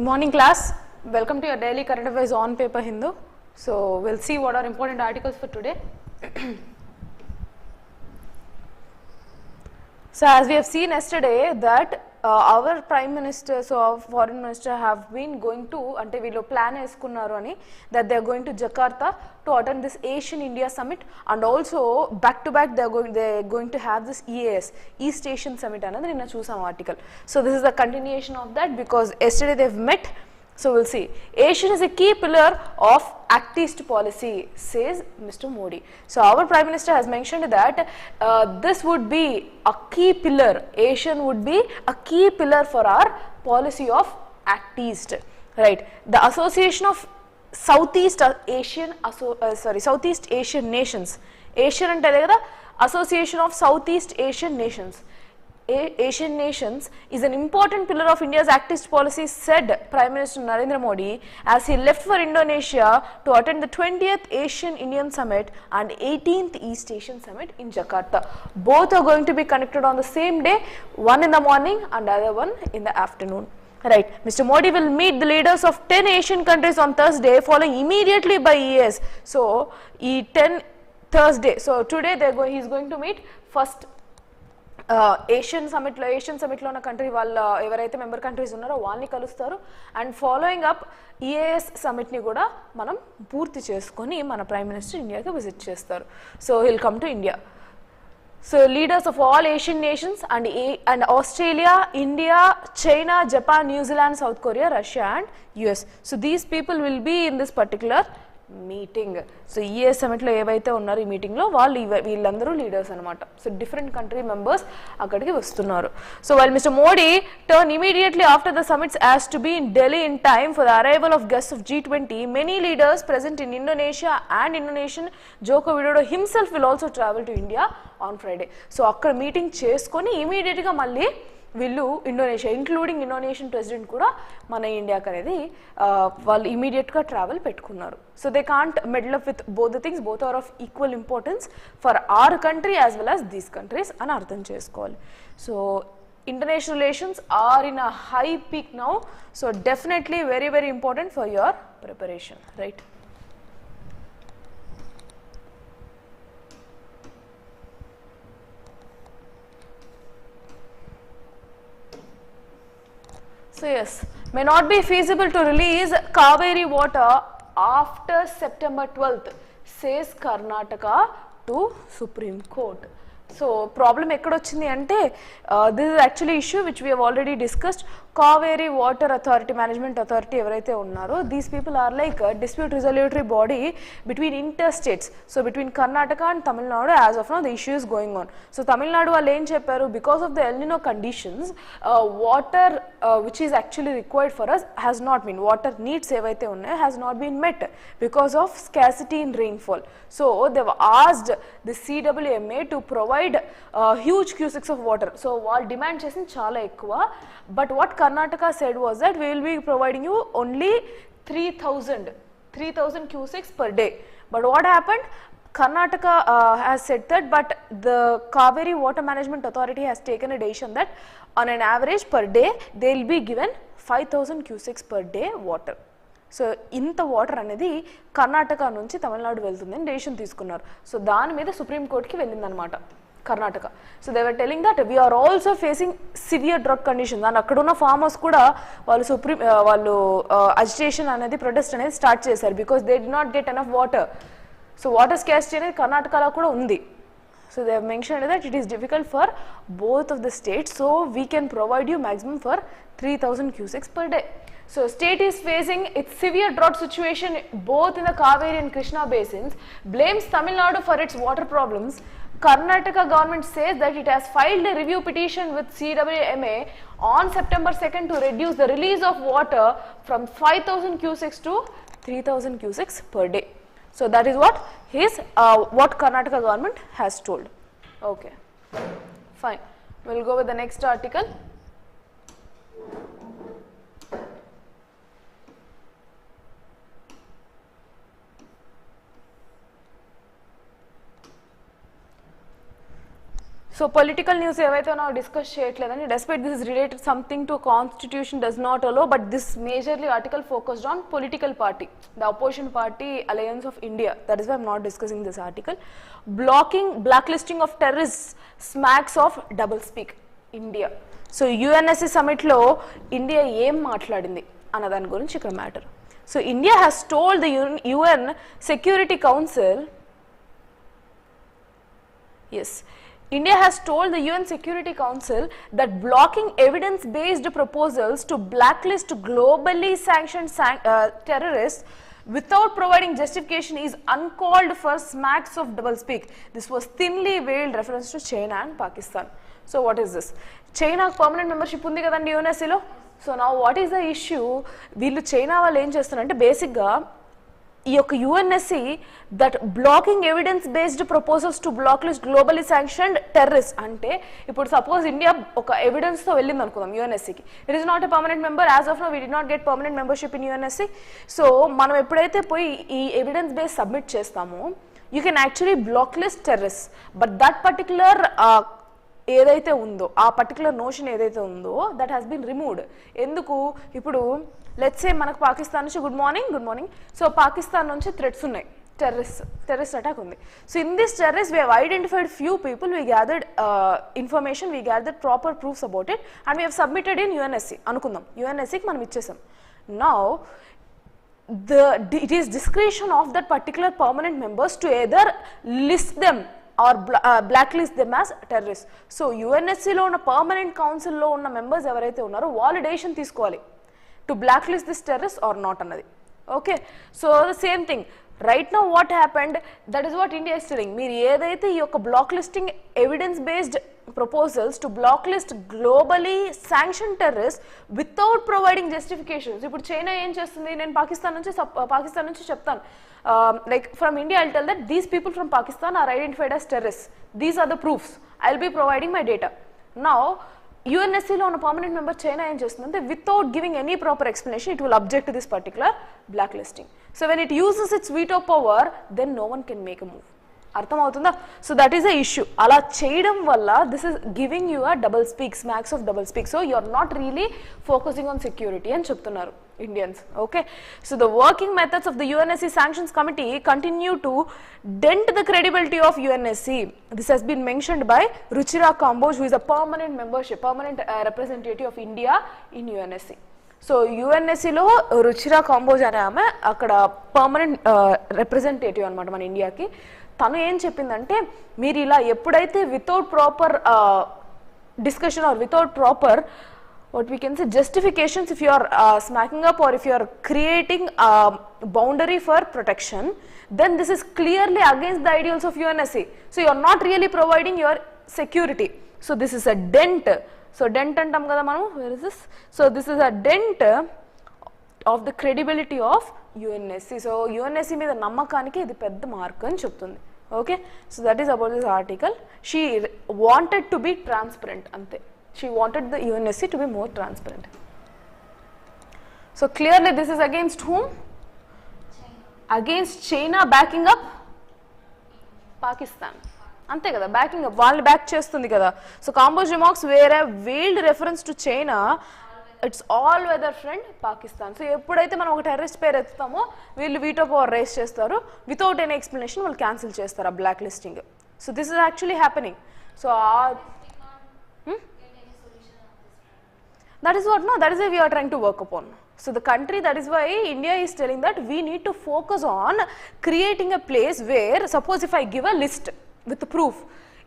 Good morning class, welcome to your daily current affairs on paper Hindu. So we'll see what are important articles for today. So as we have seen yesterday that our prime minister, so our foreign minister have been going to, ante veelu plan eskunnaru ani, that they are going to Jakarta to attend this Asian India summit, and also back to back they are going to have this EAS, East Asian Summit another ninna chusam article. So this is the continuation of that because yesterday they have met. So we'll see. Asian is a key pillar of Act East policy, says Mr. Modi. So our Prime Minister has mentioned that this would be a key pillar. Asian would be a key pillar for our policy of Act East. Right. The Association of Southeast Asian Nations. Asian ante kada Association of Southeast Asian Nations. Asian nations is an important pillar of India's Act East policy, said Prime Minister Narendra Modi as he left for Indonesia to attend the 20th Asian Indian Summit and 18th East Asian Summit in Jakarta. Both are going to be conducted on the same day, one in the morning and the other one in the afternoon. Right. Mr. Modi will meet the leaders of 10 Asian countries on Thursday, following immediately by EAS. So, 10 Thursday. So, today he is going to meet first Asian summit lo na country వాళ్ళు ఎవరైతే member countries ఉన్నారో వాళ్ళని కలుస్తారు and following up EAS summit ని కూడా మనం పూర్తి చేసుకొని మన ప్రైమ్ మినిస్టర్ ఇండియాకి విజిట్ చేస్తారు. So hill come to India. So leaders of all Asian nations and Australia, India, China, Japan, New Zealand, South Korea, Russia and US. So these people will be in this particular meeting. So EAS సమిట్లో ఏవైతే ఉన్నారో ఈ మీటింగ్లో వీళ్ళందరూ leaders అనమాట. So different country members అక్కడికి వస్తున్నారు. So while Mr Modi turn immediately after the summits has to be in Delhi in time for the arrival of guests of G20, many leaders present in Indonesia and Indonesian Joko Widodo himself will also travel to India on Friday. So అక్కడ meeting చేసుకొని ఇమీడియట్గా మళ్ళీ వీళ్ళు Indonesia including Indonesian president కూడా మన ఇండియాకి అనేది వాళ్ళు ఇమీడియట్గా ట్రావెల్ పెట్టుకున్నారు. So they can't meddle up with both the things, both are of equal importance for our country as well as these countries అని అర్థం చేసుకోవాలి. So international relations are in a high peak now, so definitely very very important for your preparation, right? So yes, may not be feasible to release Kaveri water after September 12th, says Karnataka to Supreme Court. So problem ekkodochindi ante this is actually issue which we have already discussed. Kaveri Water Authority Management Authority evaraithe unnaro, these people are like a dispute resolutory body between interstates. So between Karnataka and Tamil Nadu, as of now the issue is going on. So Tamil Nadu వాళ్ళు ఏం చెప్పారు, because of the El Nino conditions water which is actually required for us has not been, water needs ఏవైతే ఉన్నాయో has not been met because of scarcity in rainfall. So they have asked the CWMA to provide huge cusics of water. So వాళ్ళు demand చేసింది చాలా ఎక్కువ, but what Karnataka said was that we will be providing you only 3,000 cusics per day. But what happened? Karnataka has said that, but the Kaveri Water Management Authority has taken a decision that on an average per day they will be given 5,000 cusics per day water. So ఇంత water అనేది కర్ణాటక నుంచి తమిళనాడు వెళ్తుందని decision తీసుకున్నారు. So దాని మీద సుప్రీంకోర్టుకి వెళ్ళిందనమాట Karnataka. So they were telling that we are also facing severe drought conditions and అక్కడున్న ఫార్మర్స్ కూడా వాళ్ళు అజిటేషన్ అనేది ప్రొటెస్ట్ అనేది స్టార్ట్ చేశారు because they did not get enough water. So water scarcity అనేది కర్ణాటకలో కూడా ఉంది. So they have mentioned that it is difficult for both of the states, so we can provide you maximum for 3,000 cusics per day. So state is facing its severe drought situation both in the Kaveri and Krishna basins, blames Tamil Nadu for its water problems. Karnataka government says that it has filed a review petition with CWMA on September 2nd to reduce the release of water from 5,000 cusics to 3,000 cusics per day. So that is what Karnataka government has told. Okay, fine. We'll go with the next article. So political news ఏవైతే ఉన్నాయో discuss చేయట్లేదని, despite this is related something to constitution does not allow, but this majorly article focused on political party, the opposition party alliance of India. That is why I'm not discussing this article. Black listing of terrorist smacks of double speak India. So UNSC సమిట్లో India ఏం మాట్లాడింది అన్న దాని గురించి ఇక్కడ matter. So India has told the UN Security Council, yes, India has told the UN Security Council that blocking evidence-based proposals to blacklist globally sanctioned terrorists without providing justification is uncalled for smacks of doublespeak. This was thinly veiled reference to China and Pakistan. So what is this? China permanent membership undi kadandi UNSC lo. So now what is the issue? వీళ్ళు China వాళ్ళు ఏం చేస్తారంటే బేసిక్గా ఈ యొక్క UNSC that blocking evidence based proposals to black list globally sanctioned terrorist. అంటే ఇప్పుడు suppose India ఒక ఎవిడెన్స్తో వెళ్ళింది అనుకుందాం యుఎన్ఎస్సికి, it is not a permanent member, as of now we did not get permanent membership in UNSC. So మనం ఎప్పుడైతే పోయి ఈ ఎవిడెన్స్ బేస్ సబ్మిట్ చేస్తామో you can actually black list terrorist, but that particular ఏదైతే ఉందో ఆ పర్టికులర్ నోషన్ ఏదైతే ఉందో దట్ హ్యాస్ బీన్ రిమూవ్డ్. ఎందుకు? ఇప్పుడు లెట్స్ సే మనకు పాకిస్తాన్ నుంచి గుడ్ మార్నింగ్, సో పాకిస్తాన్ నుంచి థ్రెట్స్ ఉన్నాయి, టెర్రరిస్ట్ అటాక్ ఉంది. So in this terrorist we have identified few people, we gathered information, we gathered proper proofs about it and we have submitted in UNSC అనుకుందాం. యుఎన్ఎస్సికి మనం ఇచ్చేసాం. Now it is discretion of that particular permanent members to either list them or blacklist them as terrorists. So UNSC లో ఉన్న permanent కౌన్సిల్లో ఉన్న members ఎవరైతే ఉన్నారో వాళ్ళు డెసిషన్ తీసుకోవాలి to blacklist this terrorist or not అన్నది. Okay, so the same thing right now what happened, that is what India is telling. మీరు ఏదైతే ఈ యొక్క black listing evidence based proposals to black list globally sanction terrorist without providing justifications. ఇప్పుడు China ఏం చేస్తుంది, నేను పాకిస్తాన్ నుంచి చెప్తాను, like from India I'll tell that these people from Pakistan are identified as terrorists, these are the proofs, I'll be providing my data. Now UNSC లో ఉన్న permanent member China ఏం చేస్తుందంటే without giving any proper explanation it will object to this particular black listing. So when it uses its veto power then no one can make a move. అర్థమవుతుందా? So that is a issue. అలా చేయడం వల్ల this is giving you a double speak, smacks of double speak. So you are not really focusing on security అని చెప్తున్నారు Indians. Okay, so the working methods of the UNSC Sanctions Committee continue to dent the credibility of UNSC. This has been mentioned by Ruchira Kamboj, who is a permanent representative of India in UNSC. So UNSC లో రుచిరా కాంబోజ్ అనే ఆమె అక్కడ permanent representative అనమాట మన ఇండియాకి. తను ఏం చెప్పిందంటే మీరు ఇలా ఎప్పుడైతే without proper discussion or without proper what we can say justifications, if you are smacking up or if you are creating a boundary for protection, then this is clearly against the ideals of UNSC. So you are not really providing your security. So this is a dent. So dent antam kada manu, where is this? So this is a dent of the credibility of UNSC. So UNSC మీద నమ్మకానికి ఇది పెద్ద mark అని చెప్తుంది. Okay, so that is about this article. She wanted to be transparent ante. She wanted the UNSC to be more transparent. So clearly this is against whom? China. Against China backing up Pakistan. అంతే కదా, backing up, వాళ్ళని back చేస్తుంది కదా. So Kamboj remarks were a veiled reference to China, it's all weather friend Pakistan. సో ఎప్పుడైతే మనం ఒక terrorist పేరు ఎత్తుతామో వీళ్ళు వీటో పవర్ రైజ్ చేస్తారు, వితౌట్ ఎనీ ఎక్స్ప్లెనేషన్ వాళ్ళు క్యాన్సిల్ చేస్తారు ఆ black listing. So this is actually happening. So that is what, no, that is why we are trying to work upon. So the country, that is why India is telling that we need to focus on creating a place where, suppose if I give a list with proof,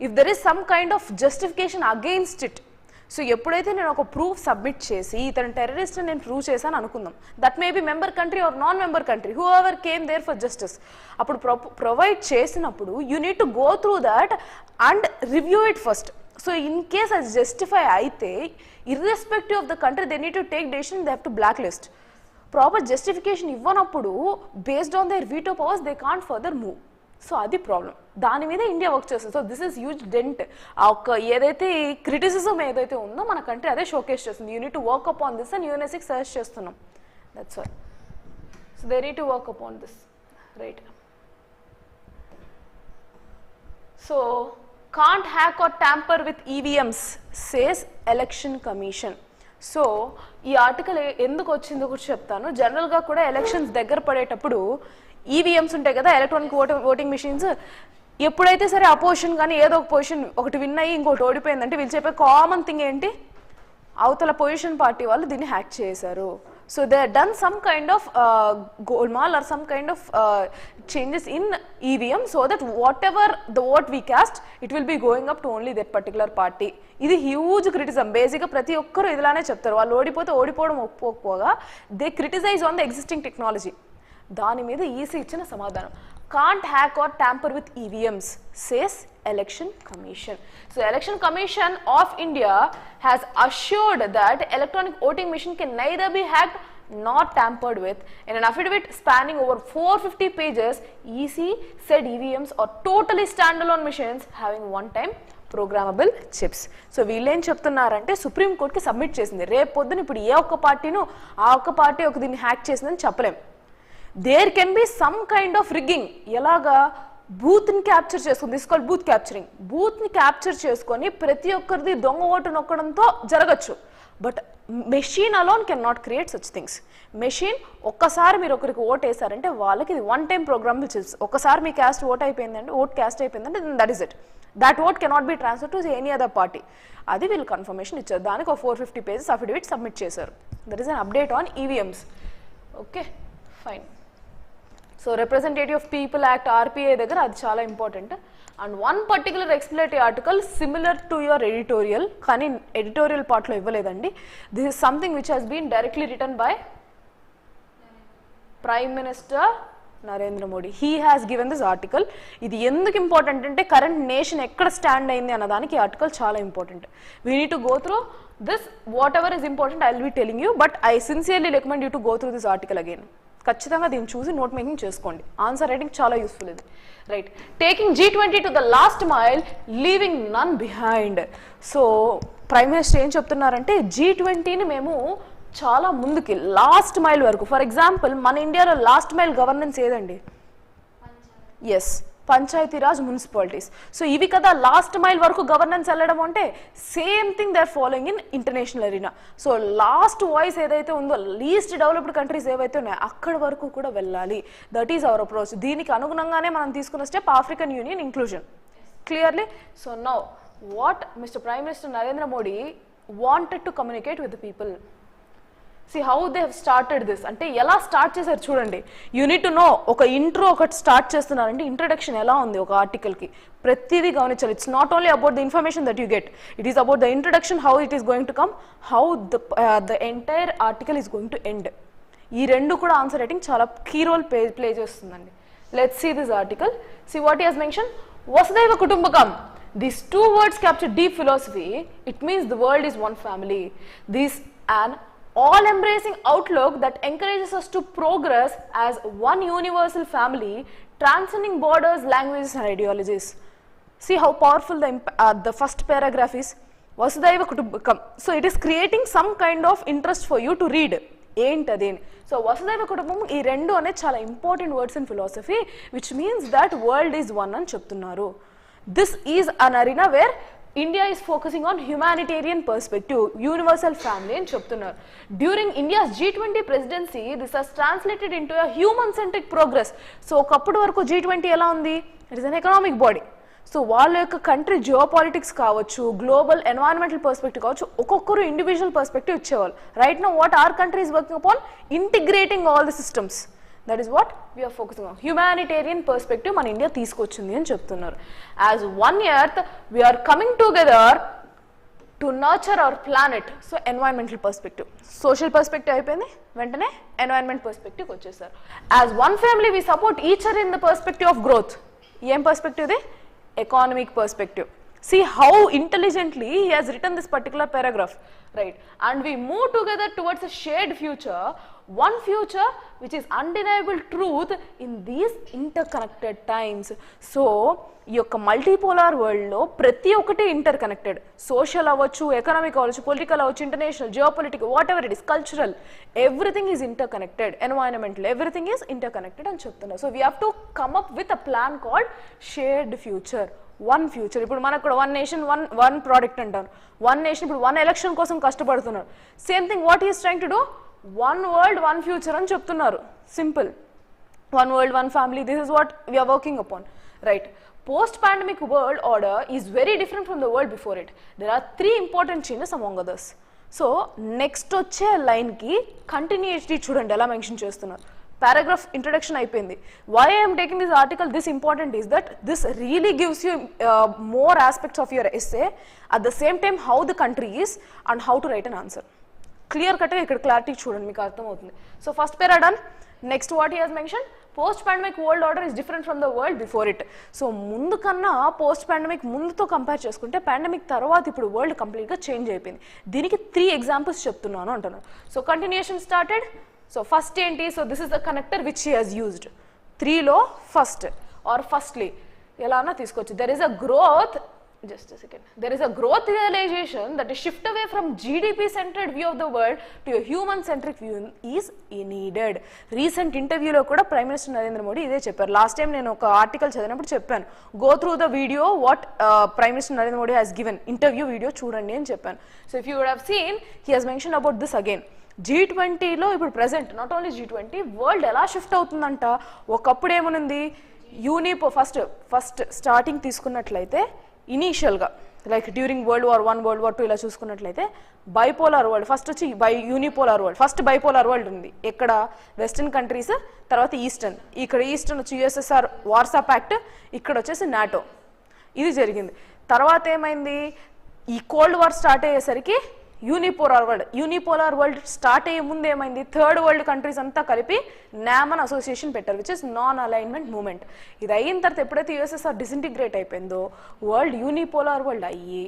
if there is some kind of justification against it, so ఎప్పుడైతే నేను ఒక proof submit చేసి ఇతను terrorist నేను prove చేశాను అనుకుందాం, that may be member country or non member country, whoever came there for justice, అప్పుడు provide చేసినప్పుడు you need to go through that and review it first. So in case అది justify అయితే irrespective of the country they need to take decision, they have to blacklist. Proper justification ఇవ్వనప్పుడు based on their veto powers they can't further move. So అది problem, దాని మీద India work చేస్తుంది. So this is huge dent. ఆ ఒక ఏదైతే criticism ఏదైతే ఉందో మన కంట్రీ అదే షోకేస్ చేస్తుంది. You need to work upon this and యూఎన్ఎస్సీకి సజెస్ట్ చేస్తున్నాం. That's why. So they need to work upon this, right. So can't hack or tamper with EVMs, says Election Commission. సో ఈ ఆర్టికల్ ఎందుకు వచ్చిందో కూడా చెప్తాను. జనరల్గా కూడా ఎలక్షన్స్ దగ్గర పడేటప్పుడు ఈవీఎంస్ ఉంటాయి కదా, ఎలక్ట్రానిక్ ఓటింగ్ మిషన్స్, ఎప్పుడైతే సరే అపోజిషన్ కానీ ఏదో ఒక పొజిషన్ ఒకటి విన్ అయ్యి ఇంకోటి ఓడిపోయిందంటే వీళ్ళు చెప్పే కామన్ థింగ్ ఏంటి, అవతల పొజిషన్ పార్టీ వాళ్ళు దీన్ని హ్యాక్ చేశారు. So they have done some kind of golmaal or some kind of changes in EVM so that whatever the vote we cast, it will be going up to only that particular party. ఇది huge criticism. బేసిక్గా ప్రతి ఒక్కరు ఇదిలానే చెప్తారు, వాళ్ళు ఓడిపోతే ఓడిపోవడం ఒప్పుకోకపోగా they criticize on the existing technology. దాని మీద ఈసీ ఇచ్చిన సమాధానం, can't hack or tamper with EVMs, says Election Commission. So Election Commission of India has assured that electronic voting machine can neither be hacked nor tampered with. In an affidavit spanning over 450 pages, EC said EVMs are totally standalone machines having one-time programmable chips. So వీళ్ళేం చెప్తున్నారంటే supreme కోర్టుకి submit చేసింది. రేపు పొద్దున ఇప్పుడు ఏ ఒక్క పార్టీను ఆ ఒక్క పార్టీ ఒక దీన్ని హ్యాక్ చేసిందని చెప్పలేం. There can be some kind of rigging. ఎలాగా, బూత్ని క్యాప్చర్ చేసుకుని, దిస్ కాల్డ్ బూత్ క్యాప్చరింగ్. బూత్ని క్యాప్చర్ చేసుకొని ప్రతి ఒక్కరిది దొంగ ఓటు నొక్కడంతో జరగచ్చు. But machine alone can not create such things. Machine ఒక్కసారి మీరు ఒకరికి ఓట్ వేసారంటే వాళ్ళకి ఇది వన్ టైం ప్రోగ్రామబుల్ చిప్స్. ఒక్కసారి మీ క్యాస్ట్ ఓట్ అయిపోయిందంటే, ఓట్ క్యాస్ట్ అయిపోయిందంటే that is it. That vote cannot be transfer to any other party. అది వీళ్ళు కన్ఫర్మేషన్ ఇచ్చారు. దానికి ఒక 450 pages అఫిడవిట్ సబ్మిట్ చేశారు. That is an update on EVMs. Okay fine. So representative of people act RPI దగ్గర అది చాలా important. And one particular explanatory article similar to your editorial, కానీ ఎడిటోరియల్ పార్ట్లో ఇవ్వలేదండి. This is something which has been directly written by prime minister Narendra Modi. He has given this article. ఇది ఎందుకు important అంటే current nation ఎక్కడ స్టాండ్ అయింది అన్నదానికి ఈ ఆర్టికల్ చాలా important. We need to go through this. Whatever is important I will be telling you, but I sincerely recommend you to go through this article again. ఖచ్చితంగా దీన్ని చూసి note making చేసుకోండి. Answer writing చాలా useful ఇది. Right, taking G20 to the last mile, leaving none behind. So prime minister ఏం చెప్తున్నారంటే G20ని మేము చాలా ముందుకి, లాస్ట్ మైల్ వరకు. ఫర్ ఎగ్జాంపుల్ మన ఇండియాలో లాస్ట్ మైల్ గవర్నెన్స్ ఏదండి? Yes, Panchayati Raj, municipalities. సో ఇవి కదా లాస్ట్ మైల్ వరకు గవర్నెన్స్ వెళ్ళడం అంటే same thing they are following in international arena. So last voice ఏదైతే ఉందో, లీస్ట్ డెవలప్డ్ కంట్రీస్ ఏవైతే ఉన్నాయో అక్కడి వరకు కూడా వెళ్ళాలి. That is hour approach. దీనికి అనుగుణంగానే మనం తీసుకున్న step African union inclusion. Clearly? So now what mister prime minister Narendra Modi wanted to communicate with the people. See how they have started this. అంటే ఎలా స్టార్ట్ చేశారు చూడండి. You need to know. ఒక intro ఒకటి స్టార్ట్ చేస్తున్నారంటే ఇంట్రడక్షన్ ఎలా ఉంది ఒక ఆర్టికల్కి, ప్రతిదీ గమనించాలి. It's not only about the information that you get, it is about the introduction, how it is going to come, how the entire article is going to end. ఈ రెండు కూడా ఆన్సర్ రైటింగ్ చాలా కీ రోల్ ప్లే చేస్తుందండి. Let's see this article. See what he has mention. వసుదైవ కుటుంబకం. These two words capture deep philosophy. It means the world is one family. This an all-embracing outlook that encourages us to progress as one universal family, transcending borders, languages and ideologies. See how powerful the first paragraph is. Vasudhaiva Kutumbakam. So it is creating some kind of interest for you to read. ఏంటదేని. So వసుదైవ కుటుంబం, ఈ రెండు అనేది చాలా important words in philosophy, which means that world is one అని చెప్తున్నారు. This is an arena where India is focusing on humanitarian perspective, universal family అని చెప్తున్నారు. During India's G20 presidency, this has translated into a human-centric progress. So ఒకప్పుడు వరకు G20 ఎలా ఉంది? It is an economic body. So వాళ్ళ యొక్క country geopolitics కావచ్చు, global environmental perspective కావచ్చు, ఒక్కొక్కరు ఇండివిజువల్ పర్స్పెక్టివ్ ఇచ్చేవాళ్ళు. Right now what our country is working upon? Integrating all the systems. That is what we are focusing on. Humanitarian perspective మన India తీసుకొచ్చింది అని చెప్తున్నారు. As one earth we are coming together to nurture our planet. So environmental perspective, social perspective అయిపోయింది, వెంటనే environment perspective వచ్చేసారు. As one family we support each other in the perspective of growth. ఏం perspective ఇది? Economic perspective. See how intelligently he has written this particular paragraph, right? And we move together towards a shared future one future which is undeniable truth in these interconnected times. So ఈ యొక్క multipolar వరల్డ్లో ప్రతి ఒక్కటి inter connected. Social అవ్వచ్చు, economic అవ్వచ్చు, political అవ్వచ్చు, international, geopolitical, what ever it is, cultural, everything is inter connected. Environmental, everything is inter connected అని చెప్తున్నారు. So we have to come up with a plan called shared future. One future. ఇప్పుడు మనకు కూడా one nation one product అంటారు. One nation ఇప్పుడు one election కోసం కష్టపడుతున్నారు. Same thing what is trying to do, one world one future అని చెప్తున్నారు. Simple. One world one family, this is what we are working upon, right? Post-pandemic world order is very different from the world before it. There are 3 important changes among others. So next వచ్చే లైన్కి continuity చూడండి ఎలా mention చేస్తున్నారు. Paragraph introduction అయిపోయింది. Why I'm taking this article this important is that this really gives you more aspects of your essay, at the same time how the country is and how to write an answer. Clear కట్గా ఇక్కడ clarity చూడండి, మీకు అర్థమవుతుంది. So first para done. Next what he has mention, post pandemic world order is different from the world before it. So ముందు కన్నా post pandemic ముందుతో compare చేసుకుంటే pandemic తర్వాత ఇప్పుడు వరల్డ్ కంప్లీట్గా చేంజ్ అయిపోయింది. దీనికి 3 ఎగ్జాంపుల్స్ చెప్తున్నాను అంటున్నారు. So continuation started. So first ఏంటి, so this is the connector which he has used. 3లో ఫస్ట్ ఆర్ ఫస్ట్లీ ఎలా అన్నా తీసుకోవచ్చు. There is a growth, just a second, there is a growth realization that a shift away from GDP centered view of the world to a human centric view is needed. Recent interview లో కూడా prime minister Narendra Modi ఇదే చెప్పారు. Last time నేను ఒక article చదివినప్పుడు చెప్పాను, go through the video what prime minister Narendra Modi has given, interview video చూడండి అని చెప్పాను. So if you would have seen, he has mention about this again. G20లో ఇప్పుడు present not only G20 world ఎలా షిఫ్ట్ అవుతుందంట. ఒకప్పుడు ఏమనుంది, యూనిపో ఫస్ట్ స్టార్టింగ్ తీసుకున్నట్లయితే ఇనీషియల్గా like during world war 1, world war 2 ఇలా చూసుకున్నట్లయితే బైపోలార్ వరల్డ్, ఫస్ట్ వచ్చి unipolar world, first bipolar world ఉంది. ఎక్కడ, వెస్టర్న్ కంట్రీస్, తర్వాత ఈస్టర్న్. ఇక్కడ ఈస్టర్న్ వచ్చి USSR వార్సా ప్యాక్ట్, ఇక్కడ వచ్చేసి నాటో. ఇది జరిగింది. తర్వాత ఏమైంది, ఈ కోల్డ్ వార్ స్టార్ట్ అయ్యేసరికి యూనిపోలార్ వరల్డ్ స్టార్ట్ అయ్యే ముందు ఏమైంది, థర్డ్ వరల్డ్ కంట్రీస్ అంతా కలిపి నామన్ అసోసియేషన్ పెట్టారు, which is non alignment moment. ఇది అయిన తర్వాత ఎప్పుడైతే USSR డిసింటిగ్రేట్ అయిపోయిందో వరల్డ్ యూనిపోలార్ వరల్డ్ అయ్యి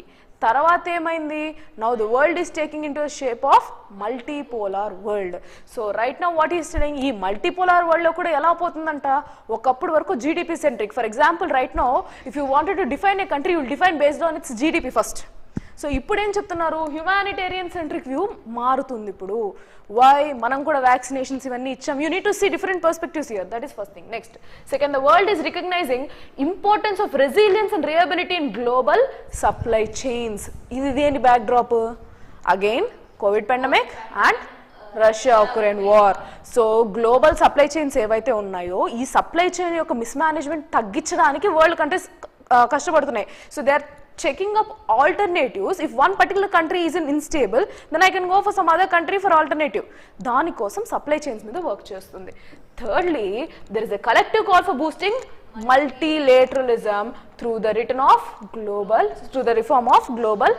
తర్వాత ఏమైంది, now the world is taking in to shape of multipolar world. So right now what is telling, ఈ మల్టీపోలార్ వరల్డ్లో కూడా ఎలా పోతుందంట, ఒకప్పుడు వరకు GDP centric. For example right now if you wanted to define A country, you will define based on it's GDP first. So ఇప్పుడు ఏం చెప్తున్నారు, humanitarian centric view మారుతుంది ఇప్పుడు. వై, మనం కూడా వ్యాక్సినేషన్స్ ఇవన్నీ ఇచ్చాం. You need to see different perspectives here, that is first thing. Next, second, the world is recognising importance of resilience and reliability in global supply chains. ఇది దేని backdrop, again COVID pandemic and Russia Ukraine war. So global supply chains ఏవైతే ఉన్నాయో ఈ supply chain యొక్క mismanagement తగ్గించడానికి world countries కష్టపడుతున్నాయి. So they are checking up alternatives. If one particular country is unstable, then I can go for some other country for alternative. దాని కోసం supply chains మీద work చేస్తుంది. Thirdly, there is a collective call for boosting multilateralism through the reform of global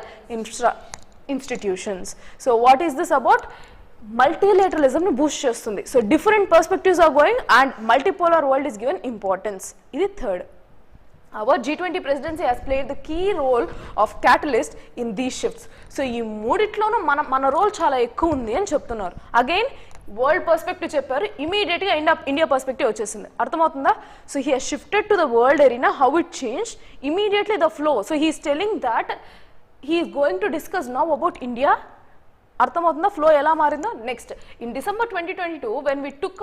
institutions. So what is this about? Multilateralism ని Boost చేస్తుంది. So different perspectives are going and multipolar world is given importance. ఇది third. Our G20 presidency has played the key role of catalyst in these shifts. So ఈ మూడిట్లోనూ మన role చాలా ఎక్కువ ఉంది అని చెప్తున్నారు. అగైన్ వరల్డ్ పర్స్పెక్టివ్ చెప్పారు, ఇమీడియట్గా ఇండియా పర్స్పెక్టివ్ వచ్చేసింది. అర్థమవుతుందా? So he has shifted to the world arena, how it change immediately the flow. So he is telling that he is going to discuss now about India. అర్థమవుతుందా flow ఎలా మారిందో? Next, in December 2022 when we took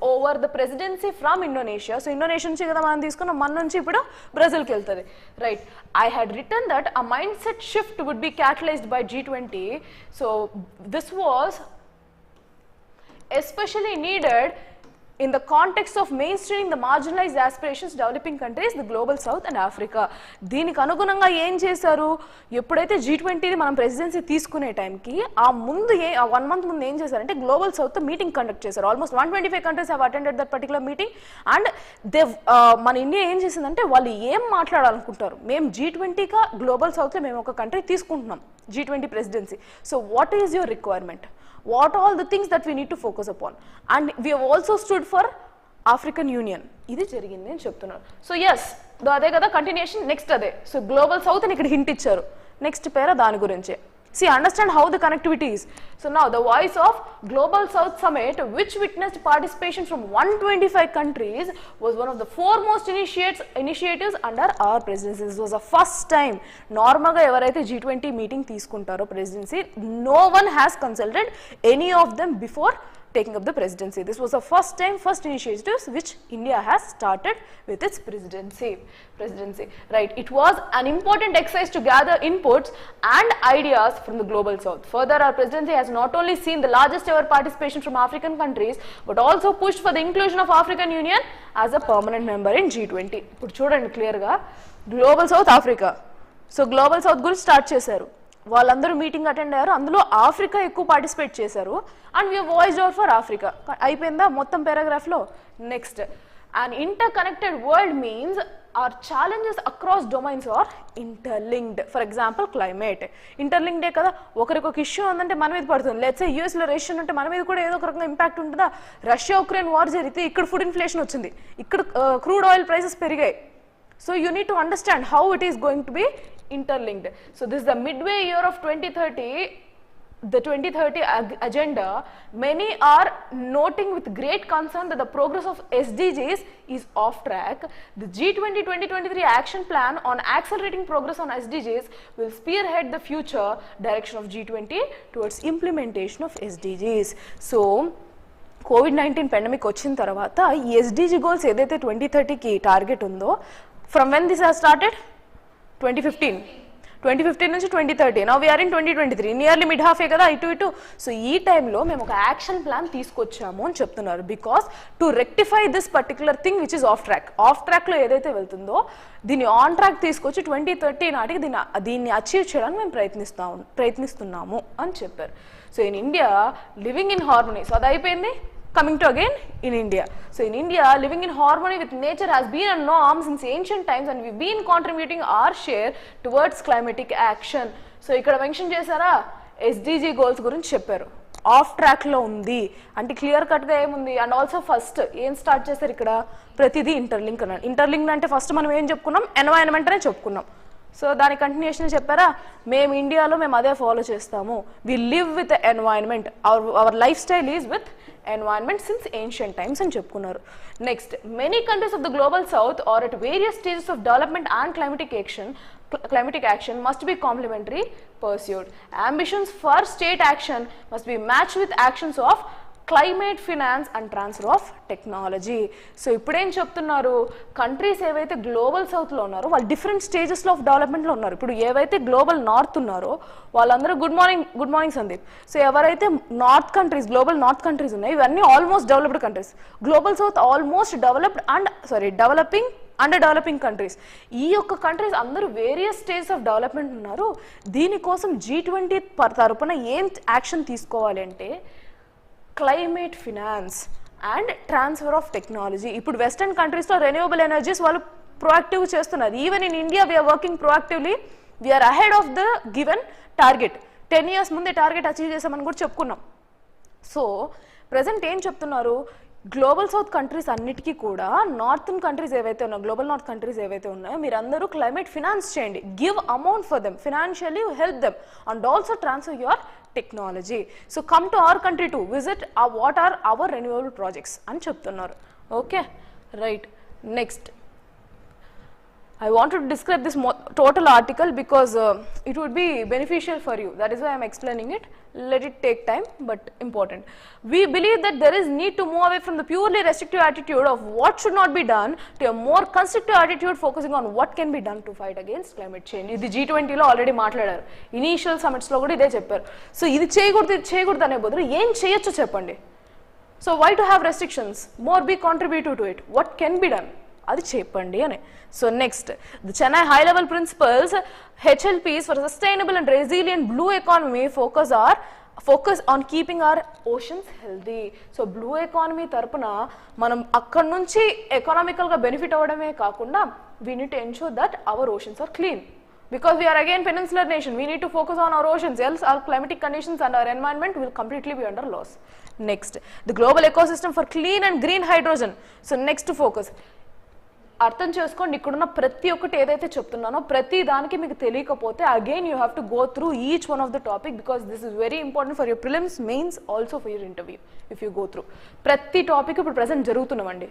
over the presidency from Indonesia. So Indonesia నుంచి కదా మనం తీసుకున్నాం, మన నుంచి ఇప్పుడు బ్రెజిల్కి వెళ్తుంది, right? I had written that a mindset shift would be catalysed by G20. So this was especially needed in the context of mainstreaming the marginalized aspirations developing countries, the global south and Africa. దీనికి అనుగుణంగా ఏం చేశారు, ఎప్పుడైతే G20 మనం presidency తీసుకునే టైంకి ఆ ముందు 1 month ముందు ఏం చేశారంటే గ్లోబల్ సౌత్ మీటింగ్ కండక్ట్ చేశారు. Almost 125 countries have attended that particular meeting and మన ఇండియా ఏం చేసిందంటే వాళ్ళు ఏం మాట్లాడాలనుకుంటారు, మేము G20గా గ్లోబల్ సౌత్లో మేము ఒక కంట్రీ తీసుకుంటున్నాం G20 presidency. So what is your requirement, what all the things that we need to focus upon, and we have also stood for African Union. ఇది జరిగింది అని చెప్తున్నారు. సో ఎస్, అదే కదా కంటిన్యూషన్. నెక్స్ట్ అదే, సో గ్లోబల్ సౌత్ అని ఇక్కడ hint ఇచ్చారు. నెక్స్ట్ పేర దాని గురించే. See, understand how the connectivity is. So now the voice of Global South Summit, which witnessed participation from 125 countries, was one of the foremost initiatives under our presidency. This was the first time. Normal ga evaraithe G20 meeting తీసుకుంటారో presidency, no one has consulted any of them before taking up the presidency. This was the first initiatives which India has started with its presidency. Right. It was an important exercise to gather inputs and ideas from the global south. Further, our presidency has not only seen the largest ever participation from African countries, but also pushed for the inclusion of African Union as a permanent member in G20. ఇప్పుడు చూడండి clear గా global south Africa. So global south గురించి start చేశారు, వాళ్ళందరూ meeting attend అయ్యారు, అందులో Africa ఎక్కువ participate చేశారు. And we voiced out for Africa. అయిపోయిందా మొత్తం పారాగ్రాఫ్లో? Next, an interconnected world means our challenges across domains are interlinked. For example, climate interlinked కదా, ఒకరికి ఒక ఇష్యూ ఉందంటే మన మీద పడుతుంది. లెట్స్ సే యూఎస్ లో రష్యన్ అంటే మన మీద కూడా ఏదో ఒక రకంగా ఇంపాక్ట్ ఉంటుందా? రష్యా ఉక్రెయిన్ వార్ జరిగితే ఇక్కడ ఫుడ్ ఇన్ఫ్లేషన్ వచ్చింది, ఇక్కడ క్రూడ్ ఆయిల్ ప్రైసెస్ పెరిగాయి. So you need to understand how it is going to be interlinked. So this is the midway year of 2030, the 2030 agenda. Many are noting with great concern that the progress of SDGs is off track. The G20 2023 action plan on accelerating progress on SDGs will spearhead the future direction of G20 towards implementation of SDGs. So COVID-19 pandemic వచ్చిన తర్వాత ఈ SDG goals ఏదైతే 2030కి target ఉందో, from when this has started? 2015 నుంచి 2030. Now we are in 2023, nearly mid half కదా, ఇటు. So ఈ టైంలో మేము ఒక యాక్షన్ ప్లాన్ తీసుకొచ్చాము అని చెప్తున్నారు. Because to rectify this particular thing which is of ట్రాక్లో ఏదైతే వెళ్తుందో దీన్ని ఆన్ ట్రాక్ తీసుకొచ్చి 2030 నాటికి దీన్ని అచీవ్ చేయడానికి మేము ప్రయత్నిస్తున్నాము అని చెప్పారు. So in India living in harmony, so అది అయిపోయింది. Coming to again in India. So in India, living in harmony with nature has been a norm since ancient times, and we've been contributing our share towards climatic action. So ఇక్కడ mention చేశారా, SDG goals గురించి చెప్పారు. Of ట్రాక్లో ఉంది అంటే clear కట్గా ఏముంది. And also first ఏం స్టార్ట్ చేశారు ఇక్కడ, ప్రతిదీ ఇంటర్లింక్ అన్నాడు. ఇంటర్లింక్ అంటే ఫస్ట్ మనం ఏం చెప్పుకున్నాం, ఎన్వైరన్మెంట్ అనే చెప్పుకున్నాం. సో దాని కంటిన్యూషన్ చెప్పారా, మేము ఇండియాలో మేము అదే ఫాలో చేస్తాము. We live with environment, our lifestyle is with environment since ancient times అని చెప్పుకున్నారు. Next, many countries of the global south are at various stages of development and climatic action must be complementary pursued. Ambitions for state action must be matched with actions of climate finance and transfer of technology. So ఇప్పుడేం చెప్తున్నారు, countries ఏవైతే global సౌత్లో ఉన్నారో వాళ్ళు different స్టేజెస్లో of డెవలప్మెంట్లో ఉన్నారు. ఇప్పుడు ఏవైతే గ్లోబల్ నార్త్ ఉన్నారో వాళ్ళందరూ గుడ్ మార్నింగ్ సందీప్. సో ఎవరైతే గ్లోబల్ నార్త్ కంట్రీస్ ఉన్నాయి, ఇవన్నీ almost developed countries. Global south almost developing under developing countries. ఈ యొక్క కంట్రీస్ అందరూ వేరియస్ స్టేజెస్ ఆఫ్ డెవలప్మెంట్ ఉన్నారు. దీనికోసం G20 తరపున ఏం యాక్షన్ తీసుకోవాలి అంటే climate finance and transfer of technology. ఇప్పుడు వెస్టర్న్ కంట్రీస్లో రెన్యూవబుల్ ఎనర్జీస్ వాళ్ళు ప్రొయాక్టివ్ చేస్తున్నారు. Even in India we are working proactively, we are ahead of the given target. 10 years ముందే టార్గెట్ అచీవ్ చేసామని కూడా చెప్పుకున్నాం. సో ప్రజెంట్ ఏం చెప్తున్నారు, గ్లోబల్ సౌత్ కంట్రీస్ అన్నిటికీ కూడా నార్థన్ కంట్రీస్ ఏవైతే ఉన్నాయో, గ్లోబల్ నార్త్ కంట్రీస్ ఏవైతే ఉన్నాయో మీరందరూ క్లైమేట్ ఫినాన్స్ చేయండి, give amount for them, financially help them and also transfer your technology. So come to our country to visit what are our renewable projects అని చెప్తున్నారు. Okay, right. Next, I wanted to describe this total article because it would be beneficial for you. That is why I am explaining it. Let it take time, but important. We believe that there is need to move away from the purely restrictive attitude of what should not be done to a more constructive attitude focusing on what can be done to fight against climate change. ఇది G20 లో already మాట్లాడారు, initial summits లో కూడా ఇదే చెప్పారు. So ఇది చేయకూడదు అనే బదులు ఏం చేయొచ్చో చెప్పండి. So why to have restrictions? More be contributive to it. What can be done? అది చెప్పండి అని. So next, the Chennai high level principles HLPs for sustainable and resilient blue economy focus on keeping our oceans healthy. So blue economy తరపున మనం అక్కడ నుంచి ఎకనామికల్గా benefit అవ్వడమే కాకుండా we need to ensure that our oceans are clean. Because we are again peninsular nation, we need to focus on our oceans, else our climatic conditions and our environment will completely be under loss. Next, the global ecosystem for clean and green hydrogen. So next to focus. అర్థం చేసుకోండి, ఇక్కడున్న ప్రతి ఒక్కటి ఏదైతే చెప్తున్నానో ప్రతి దానికి మీకు తెలియకపోతే again you have to go through each one of the topic because this is very important for your prelims, mains, also for your interview if you go through. ప్రతి టాపిక్ ఇప్పుడు ప్రెసెంట్ జరుగుతున్నామండి,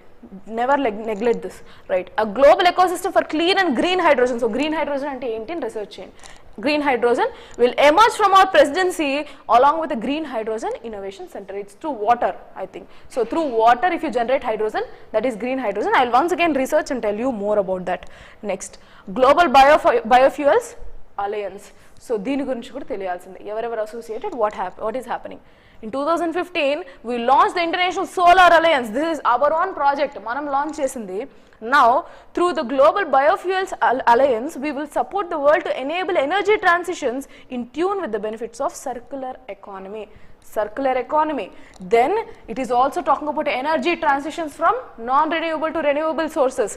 never neglect this, right. A global ecosystem for clean and green hydrogen. So green hydrogen అంటే ఏంటి అని research చేయండి. Green hydrogen will emerge from our presidency along with the Green Hydrogen Innovation Center. It's through water, I think. So through water, if you generate hydrogen, that is green hydrogen. I will once again research and tell you more about that. Next, Global Biofuels Alliance. So దీని గురించి కూడా తెలియాల్సిందే. ఎవరెవరు associated, what is happening. In 2015, we launched the International Solar Alliance. This is our own project. మనం launch చేసింది. Now, through the Global Biofuels Alliance, we will support the world to enable energy transitions in tune with the benefits of circular economy. Circular economy. Then, it is also talking about energy transitions from non-renewable to renewable sources.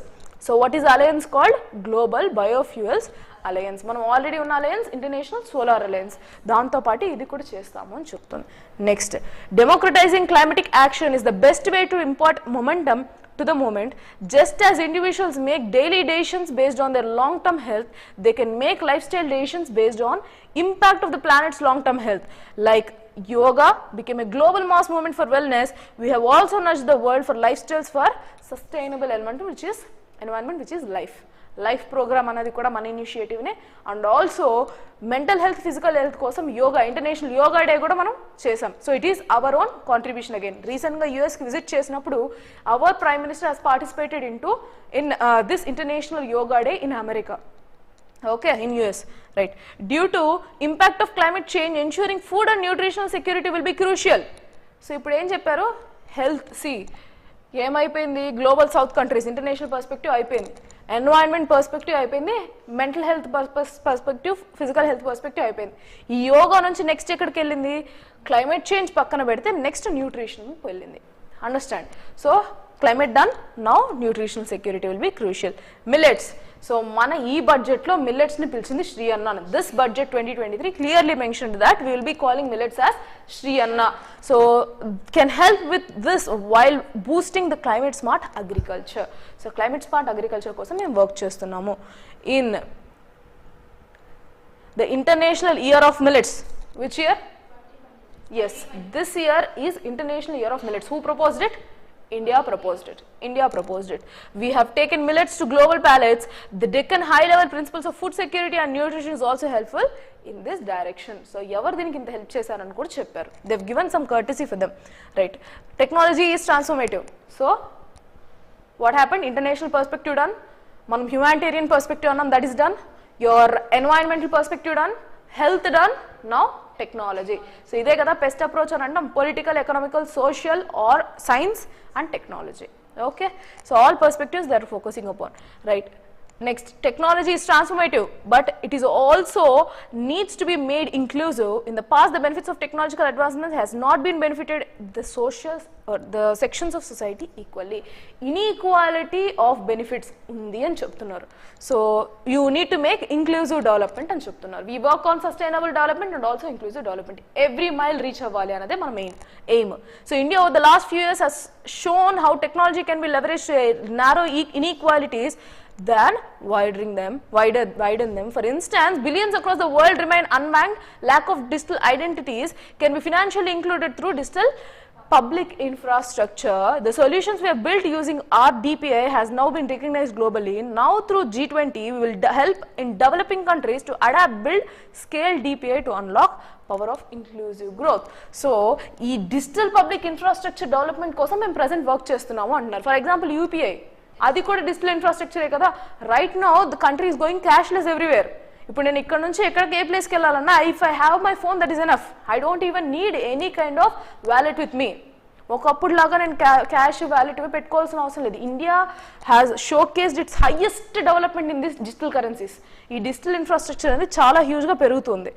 So, what is alliance called? Global Biofuels Alliance. మనం already ఉన్న alliance international solar alliance, దాంతోపాటు ఇది కూడా చేస్తాము అని చెప్తుంది. Next, democratising climatic action is the best way to impart momentum to the moment. Just as individuals make daily decisions based on their long-term health, they can make lifestyle decisions based on impact of the planet's long-term health. Like yoga became a global mass movement for wellness, we have also nudged the world for lifestyles for sustainable environment, which is life program అనేది కూడా మన ఇనిషియేటివ్నే. And also mental health, physical health కోసం yoga, international yoga day కూడా మనం చేసాం. So it is our own contribution. Again రీసెంట్గా యూఎస్కి విజిట్ చేసినప్పుడు our prime minister has participated in this international yoga day in America. Okay, in US, right. Due to impact of climate change, ensuring food and nutritional security will be crucial. So ఇప్పుడు ఏం చెప్పారు, health, ఏమైపోయింది, global south countries international perspective అయిపోయింది, environment perspective అయిపోయింది, mental health perspective, physical health perspective అయిపోయింది. ఈ యోగా నుంచి next ఎక్కడికి వెళ్ళింది, క్లైమేట్ చేంజ్ పక్కన పెడితే నెక్స్ట్ న్యూట్రిషన్ వెళ్ళింది. Understand? So climate done, now nutritional security will be crucial. Millets. So మన ఈ బడ్జెట్లో మిల్లెట్స్ని పిలిచింది Shri Anna. This budget 2023 clearly mentioned that we will be calling millets as Shri Anna. So can help with this while boosting the climate smart agriculture. So climate smart agriculture కోసం మేము work చేస్తున్నాము. In the international year of millets, which year? Yes, this year is International Year of Millets. Who proposed it? India proposed it. We have taken millets to global palates. The Deccan high-level principles of food security and nutrition is also helpful in this direction. So, ever దీనికి ఇంత help చేశారని కూడా చెప్పారు. They've given some courtesy for them, right? Technology is transformative. So, what happened? International perspective done. మనం humanitarian perspective అన్నాం, that is done. Your environmental perspective done. Health done. Now, technology. So ఇదే కదా best approach అని అంటాం, political, economical, social or science and technology. Okay, so all perspectives they are focusing upon, right. Next, technology is transformative, but it is also needs to be made inclusive. In the past, the benefits of technological advancements has not been benefited the social or the sections of society equally. Inequality of benefits undi ani cheptunnaru. So you need to make inclusive development ani cheptunnaru. We work on sustainable development and also inclusive development. Every mile reach avvali anade mana main aim. So India over the last few years has shown how technology can be leveraged to narrow inequalities than widen them. For instance, billions across the world remain unbanked. Lack of digital identities can be financially included through digital public infrastructure. The solutions we have built using our DPI has now been recognized globally. Now through G20, we will help in developing countries to adapt, build, scale DPI to unlock power of inclusive growth. So, ఈ digital public infrastructure development కోసం మేము present work చేస్తున్నాము అంటున్నారు. For example, UPI. అది కూడా digital ఇన్ఫ్రాస్ట్రక్చరే కదా. Right now the country is going cashless everywhere. ఇప్పుడు నేను ఇక్కడ నుంచి ఎక్కడికి ఏ ప్లేస్కి వెళ్ళాలన్నా, if I have my phone that is enough. I don't even need any kind of wallet with me. ఒకప్పుడు లాగా నేను క్యాష్ వ్యాలెట్ పెట్టుకోవాల్సిన అవసరం లేదు. India has showcased its highest development in this digital currencies. ఈ డిజిటల్ ఇన్ఫ్రాస్ట్రక్చర్ అనేది చాలా హ్యూజ్గా పెరుగుతుంది.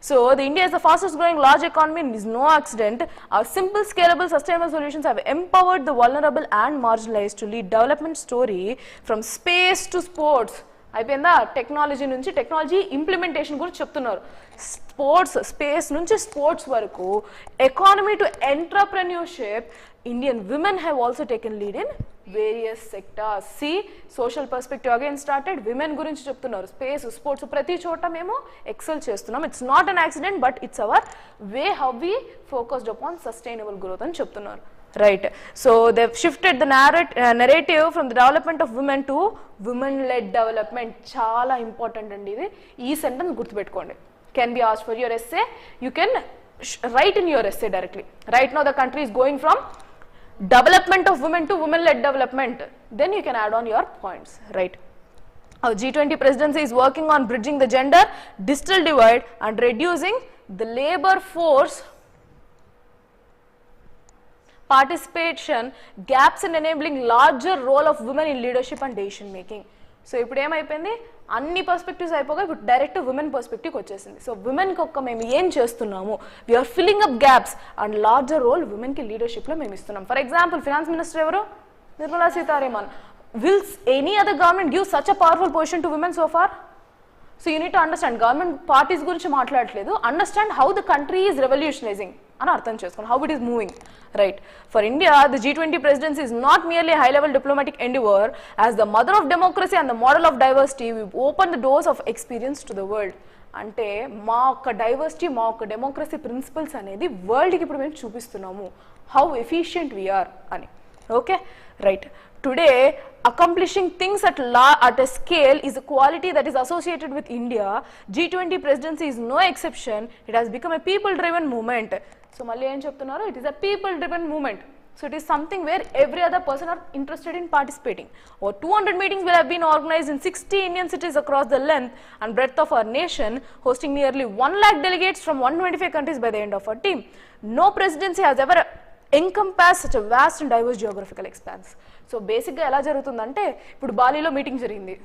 So the India is the fastest growing large economy and is no accident. Our simple, scalable, sustainable solutions have empowered the vulnerable and marginalized to lead development story from space to sports. అయిపోయిందా? Technology నుంచి technology implementation గురించి చెప్తున్నారు. Sports, space నుంచి sports వరకు, economy to entrepreneurship, Indian women have also taken lead in various sectors. See, social perspective again started. Women గురించి చెప్తున్నారు. Space, sports ప్రతి చోట మేము ఎక్సెల్ చేస్తున్నాం. It's not an accident, but it's our way how we focused upon sustainable growth అని చెప్తున్నారు. Right. So they shifted the narrative from the development of women to women led development. చాలా important అండి ఇది. ఈ sentence గుర్తుపెట్టుకోండి. Can be asked for your essay. You can write in your essay directly. Right now the country is going from development of women to women led development. Then you can add on your points, right? Our G20 presidency is working on bridging the gender digital divide and reducing the labor force participation gaps in enabling larger role of women in leadership and decision making. So ఇప్పుడు ఏమైపోయింది, అన్ని perspectives అయిపోగా ఇప్పుడు direct women పర్స్పెక్టివ్కి వచ్చేసింది. So విమెన్కి ఒక్క మేము ఏం చేస్తున్నాము, we are filling up gaps and larger role విమెన్కి లీడర్షిప్లో మేము ఇస్తున్నాం. ఫర్ ఎగ్జాంపుల్ ఫినాన్స్ మినిస్టర్ ఎవరు, Nirmala Sitharaman. Will any other government give such a powerful position to women so far? So you need to understand, government parties గురించి మాట్లాడట్లేదు, understand how the country is revolutionising అని అర్థం చేసుకోండి, how it is moving. Right. For India the G20 presidency is not merely a high level diplomatic endeavor. As the mother of democracy and the model of diversity, we open the doors of experience to the world. అంటే మా యొక్క diversity, మా యొక్క democracy principles అనేది వరల్డ్కి ఇప్పుడు మేము చూపిస్తున్నాము, how efficient we are అని. Okay, right. Today, accomplishing things at a scale is a quality that is associated with India. G20 presidency is no exception. It has become a people-driven movement. So, malli em cheptunnaru, it is a people-driven movement. So, it is something where every other person are interested in participating. Over 200 meetings will have been organized in 60 Indian cities across the length and breadth of our nation, hosting nearly 1 lakh delegates from 125 countries by the end of our team. No presidency has ever encompassed such a vast and diverse geographical expanse. So బేసిక్గా ఎలా జరుగుతుందంటే, ఇప్పుడు బాలీలో meeting జరిగింది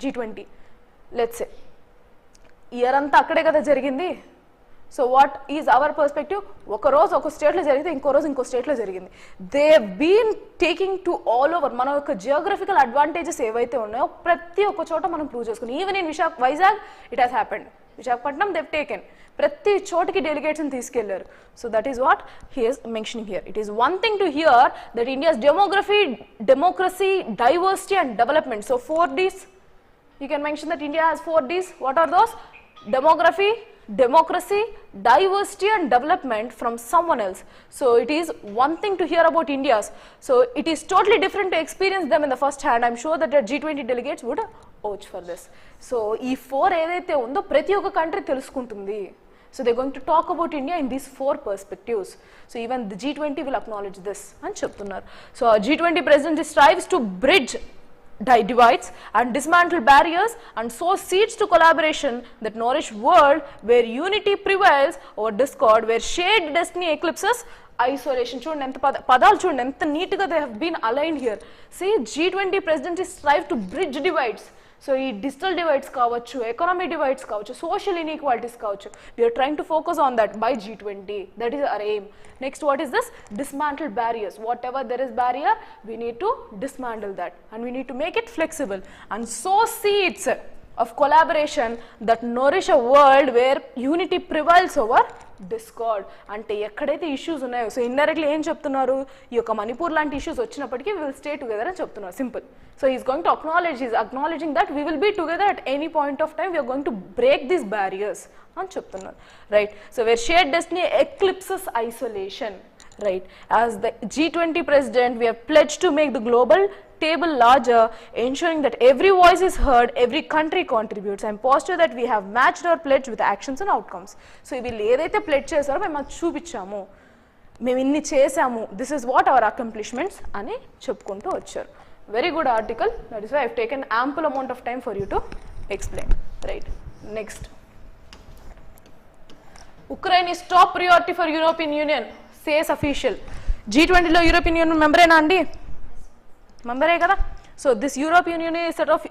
G20, let's say year అంతా అక్కడే కదా జరిగింది. So what is our perspective, ఒక రోజు ఒక స్టేట్లో జరిగితే ఇంకో రోజు ఇంకో స్టేట్లో జరిగింది. They been taking to all over. మన యొక్క జియోగ్రఫికల్ అడ్వాంటేజెస్ ఏవైతే ఉన్నాయో ప్రతి ఒక్క చోట మనం ప్రూవ్ చేసుకుని, even in Vizag it has happened. Visakhapatnam దెవ్ taken, ప్రతి చోటికి డెలిగేట్స్ని తీసుకెళ్లారు. So that is what he is mentioning here. It is one thing to hear that India's democracy, diversity and development. So 4 Ds, you can mention that India has 4 Ds. What are those? Democracy, diversity and development from someone else. So it is one thing to hear about India's. So it is totally different to experience them in the first hand. I'm sure that the G20 delegates would vouch for this. So ee 4 ఏదైతే ఉందో ప్రతి ఒక్క country తెలుసుకుంటుంది. So they're going to talk about India in these 4 perspectives. So even the G20 will acknowledge this అని చెప్తున్నారు. So G20 presidency strives to bridge divides and dismantle barriers and sow seeds to collaboration that nourish world where unity prevails over discord, where shared destiny eclipses isolation. చూడండి ఎంత పదాలు చూడండి ఎంత నీట్గా they have been aligned here. See, G20 presidency strive to bridge divides. So ఈ digital divides కావచ్చు, economic divides కావచ్చు, social inequalities కావచ్చు, we are trying to focus on that by G20. That is our aim. Next, what is this? Dismantle barriers. Whatever there is barrier, we need to dismantle that and we need to make it flexible and sow seeds of collaboration that nourish a world where unity prevails over discord. అంటే ఎక్కడైతే issues ఉన్నాయో, so indirectly ఏం చెప్తున్నారు, ఈ యొక్క మణిపూర్ లాంటి issues వచ్చినప్పటికీ will stay together అని చెప్తున్నారు. Simple. So is going to acknowledging that we will be together at any point of time, we are going to break these barriers అని చెప్తున్నారు. Right. So where shared destiny eclipses isolation. Right. As the G20 president, we have pledged to make the global table larger, ensuring that every voice is heard, every country contributes. I am positive that we have matched our pledge with actions and outcomes. So, వీళ్ళు ఏదైతే pledge చేశారో మేము అది చూపించాము, మేము ఇన్ని చేసాము, this is what our accomplishments అని చెప్పుకుంటూ వచ్చారు. Very good article. That is why I have taken ample amount of time for you to explain. Right. Next, Ukraine is top priority for European Union, says official. G20లో European Union మెంబరేనా అండి? మెంబరే కదా. So this European Union is set of